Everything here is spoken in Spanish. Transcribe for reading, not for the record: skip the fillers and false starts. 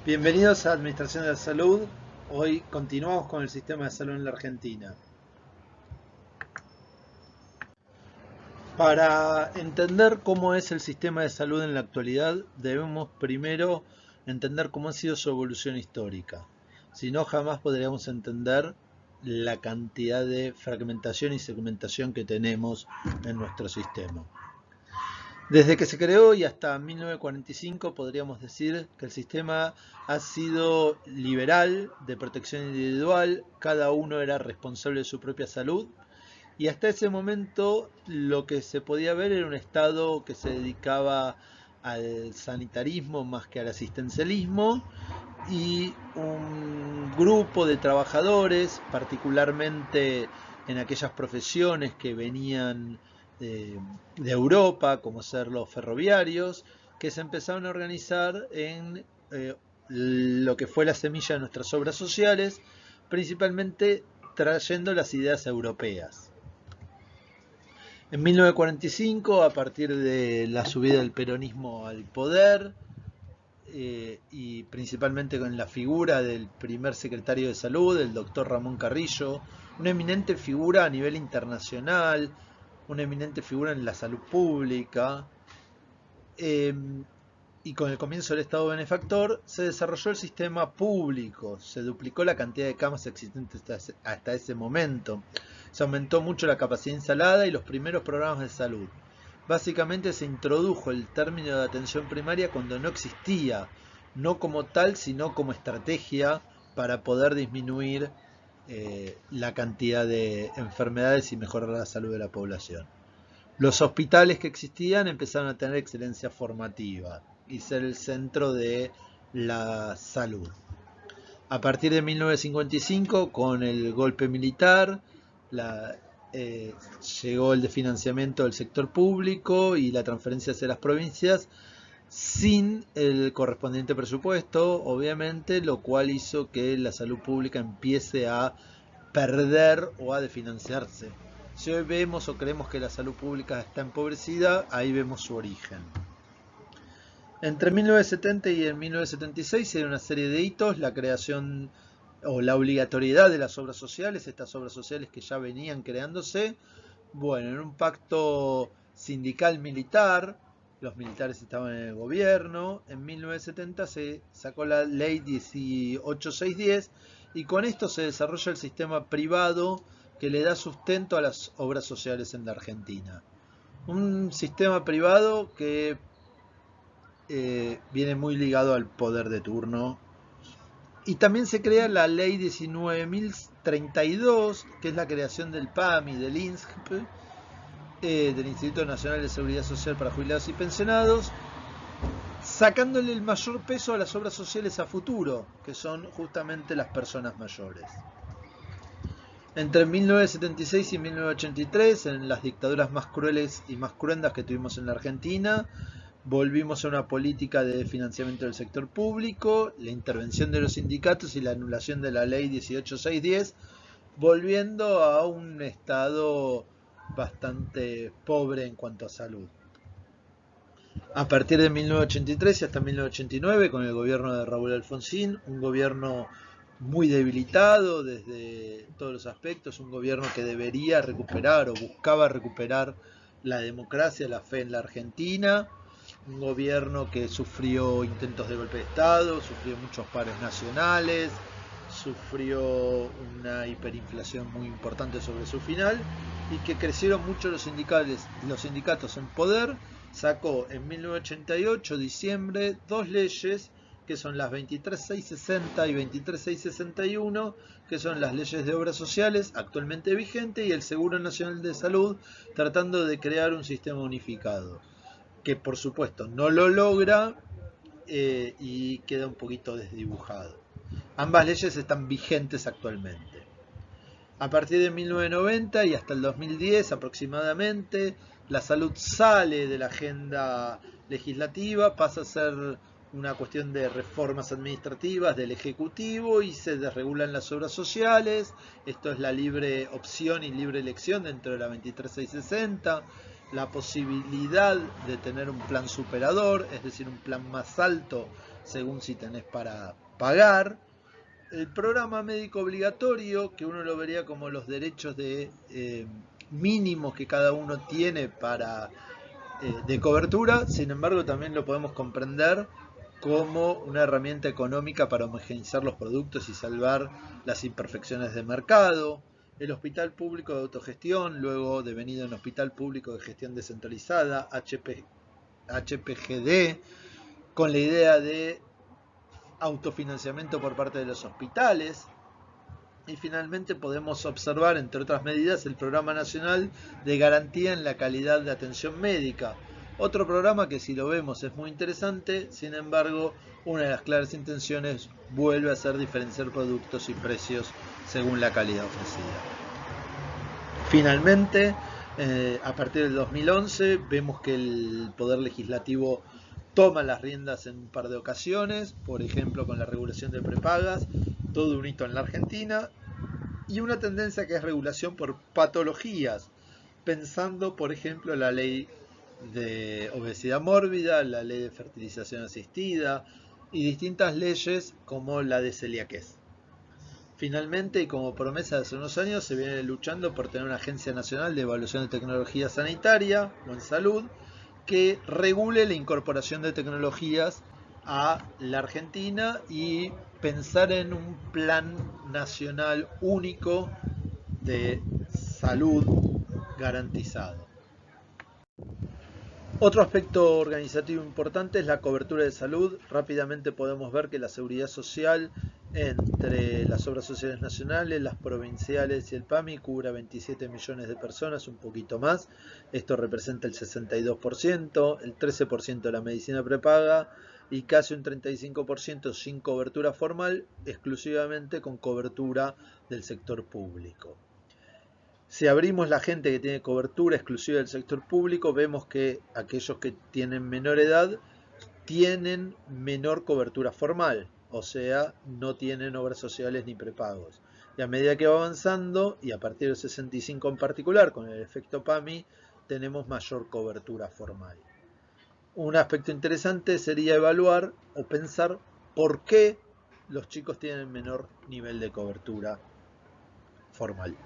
Bienvenidos a Administración de la Salud. Hoy continuamos con el sistema de salud en la Argentina. Para entender cómo es el sistema de salud en la actualidad, debemos primero entender cómo ha sido su evolución histórica. Si no, jamás podríamos entender la cantidad de fragmentación y segmentación que tenemos en nuestro sistema. Desde que se creó y hasta 1945 podríamos decir que el sistema ha sido liberal, de protección individual, cada uno era responsable de su propia salud y hasta ese momento lo que se podía ver era un Estado que se dedicaba al sanitarismo más que al asistencialismo y un grupo de trabajadores, particularmente en aquellas profesiones que venían de Europa, como ser los ferroviarios, que se empezaron a organizar en lo que fue la semilla de nuestras obras sociales, principalmente trayendo las ideas europeas. En 1945, a partir de la subida del peronismo al poder, y principalmente con la figura del primer secretario de salud, el doctor Ramón Carrillo, una eminente figura a nivel internacional, una eminente figura en la salud pública, y con el comienzo del Estado benefactor se desarrolló el sistema público, se duplicó la cantidad de camas existentes hasta ese momento, se aumentó mucho la capacidad instalada y los primeros programas de salud. Básicamente se introdujo el término de atención primaria cuando no existía, no como tal, sino como estrategia para poder disminuir la cantidad de enfermedades y mejorar la salud de la población. Los hospitales que existían empezaron a tener excelencia formativa y ser el centro de la salud. A partir de 1955, con el golpe militar, llegó el desfinanciamiento del sector público y la transferencia hacia las provincias sin el correspondiente presupuesto, obviamente, lo cual hizo que la salud pública empiece a perder o a desfinanciarse. Si hoy vemos o creemos que la salud pública está empobrecida, ahí vemos su origen. Entre 1970 y 1976 se dio una serie de hitos, la creación o la obligatoriedad de las obras sociales, estas obras sociales que ya venían creándose, bueno, en un pacto sindical militar, los militares estaban en el gobierno, en 1970 se sacó la ley 18610 y con esto se desarrolla el sistema privado que le da sustento a las obras sociales en la Argentina. Un sistema privado que viene muy ligado al poder de turno. Y también se crea la ley 19.032, que es la creación del PAMI, del INSP, del Instituto Nacional de Seguridad Social para Jubilados y Pensionados, sacándole el mayor peso a las obras sociales a futuro, que son justamente las personas mayores. Entre 1976 y 1983, en las dictaduras más crueles y más cruentas que tuvimos en la Argentina, volvimos a una política de financiamiento del sector público, la intervención de los sindicatos y la anulación de la ley 18610, volviendo a un estado bastante pobre en cuanto a salud. A partir de 1983 y hasta 1989, con el gobierno de Raúl Alfonsín, un gobierno muy debilitado desde todos los aspectos, un gobierno que debería recuperar o buscaba recuperar la democracia, la fe en la Argentina, un gobierno que sufrió intentos de golpe de Estado, sufrió muchos paros nacionales, sufrió una hiperinflación muy importante sobre su final y que crecieron mucho los sindicatos en poder. Sacó en 1988, diciembre, dos leyes que son las 23660 y 23661, que son las leyes de obras sociales actualmente vigentes y el Seguro Nacional de Salud, tratando de crear un sistema unificado, que por supuesto no lo logra y queda un poquito desdibujado. Ambas leyes están vigentes actualmente. A partir de 1990 y hasta el 2010 aproximadamente, la salud sale de la agenda legislativa, pasa a ser una cuestión de reformas administrativas del Ejecutivo y se desregulan las obras sociales. Esto es la libre opción y libre elección dentro de la 23660, la posibilidad de tener un plan superador, es decir, un plan más alto según si tenés para pagar. El programa médico obligatorio, que uno lo vería como los derechos mínimos que cada uno tiene de cobertura, sin embargo también lo podemos comprender como una herramienta económica para homogeneizar los productos y salvar las imperfecciones de mercado. El Hospital Público de Autogestión, luego devenido en Hospital Público de Gestión Descentralizada, HPGD, con la idea de autofinanciamiento por parte de los hospitales. Y finalmente podemos observar, entre otras medidas, el Programa Nacional de Garantía en la Calidad de Atención Médica. Otro programa que, si lo vemos, es muy interesante, sin embargo, una de las claras intenciones vuelve a ser diferenciar productos y precios según la calidad ofrecida. Finalmente, a partir del 2011, vemos que el Poder Legislativo toma las riendas en un par de ocasiones, por ejemplo con la regulación de prepagas, todo un hito en la Argentina, y una tendencia que es regulación por patologías, pensando por ejemplo la ley de obesidad mórbida, la ley de fertilización asistida y distintas leyes como la de celiaquez. Finalmente, y como promesa de hace unos años, se viene luchando por tener una Agencia Nacional de Evaluación de Tecnología Sanitaria o en Salud que regule la incorporación de tecnologías a la Argentina y pensar en un plan nacional único de salud garantizado. Otro aspecto organizativo importante es la cobertura de salud. Rápidamente podemos ver que la seguridad social entre las obras sociales nacionales, las provinciales y el PAMI cubre a 27 millones de personas, un poquito más. Esto representa el 62%, el 13% de la medicina prepaga y casi un 35% sin cobertura formal, exclusivamente con cobertura del sector público. Si abrimos la gente que tiene cobertura exclusiva del sector público, vemos que aquellos que tienen menor edad tienen menor cobertura formal, o sea, no tienen obras sociales ni prepagos. Y a medida que va avanzando, y a partir del 65 en particular, con el efecto PAMI, tenemos mayor cobertura formal. Un aspecto interesante sería evaluar o pensar por qué los chicos tienen menor nivel de cobertura formal.